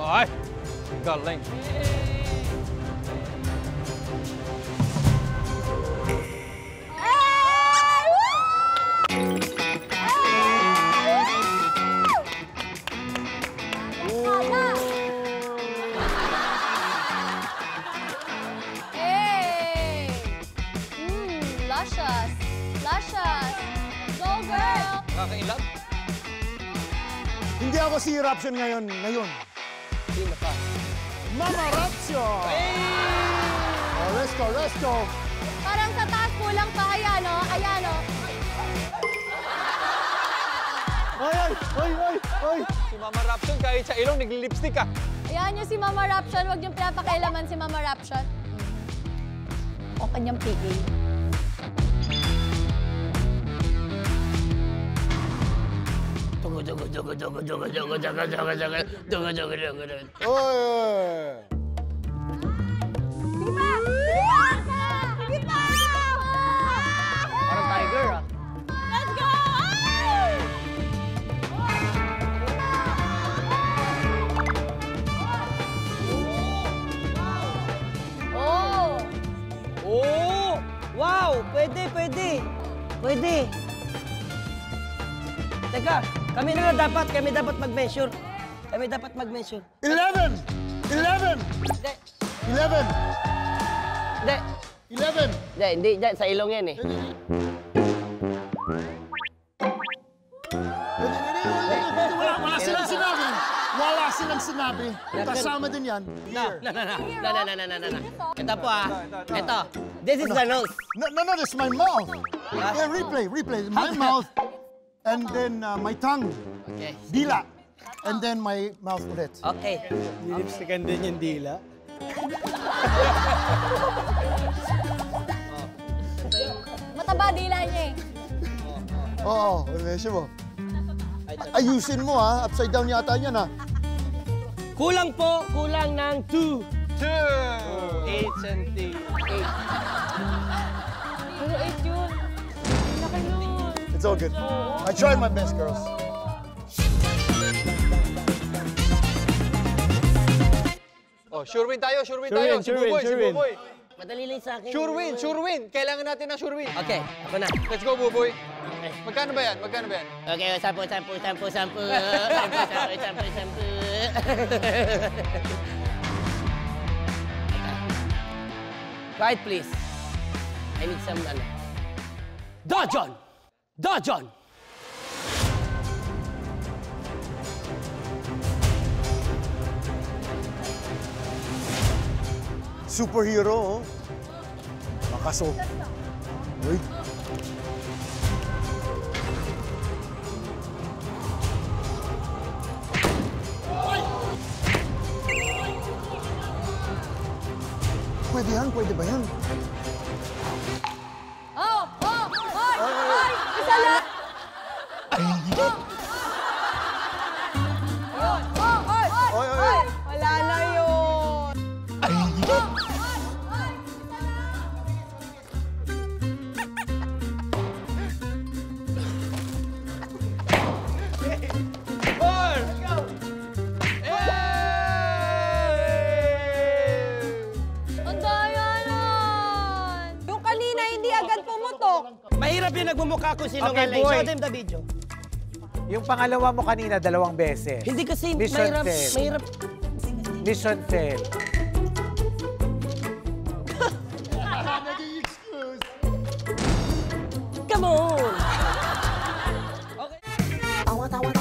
Ay! Galing. Luscious. Luscious. Go, girl. Kakailan? Hindi ako si Raption ngayon. Sino ka? Mama Raption! Oh, let's go, let's go. Parang sa taas kulang pa. Ayan, o. Ayan, o. Ay! Si Mama Rapson kahit sa ilong nagli-lipstick ka. Ayan yung si Mama Raption. Huwag niyong pinapakailaman si Mama Raption. O kanyang PA. Oy! Sige pa! Parang tiger, ah. Let's go! Oh! Oh! Wow! Pwede. Teka, kami dapat mag-measure. 11! Hindi. 11! Hindi. Diyan, sa ilong yan eh. Wala silang sinabi. Kasama din yan. No. Ito po Ito. This is the nose. No, this is my mouth. Yeah, replay. My mouth, and then my tongue. Okay. Dila. And then my mouth ulit. Okay. Lipstickan din yung dila. Mataba dila niya eh. Oo, ulit mo. Ayusin mo ha. Upside down yata yan ha. Kulang ng 2. 8 cm. Pero 8 yun. Laki nun. It's all good. I tried my best, girls. Oh, sure win tayo. Si Buboy. Madali lang sa akin. Sure win. Kailangan natin ng sure win. Okay, ako na. Let's go, Buboy. Okay. Magkano ba yan? Okay, 10. Quiet, please. I need some, Dojon! Superhero, oh. Makaso. Wait. Pwede ba yan? Ay! Isa lang! Ay! Wala na yun! Ang daya nun! Yung kanina hindi agad pumutok. Mahirap yung nagmumukha ko sinungaling. boy. Show them the video. Yung pangalawa mo kanina, 2 beses. Hindi kasi Mission mahirap. fail. Mission fail. Come on! Tawa.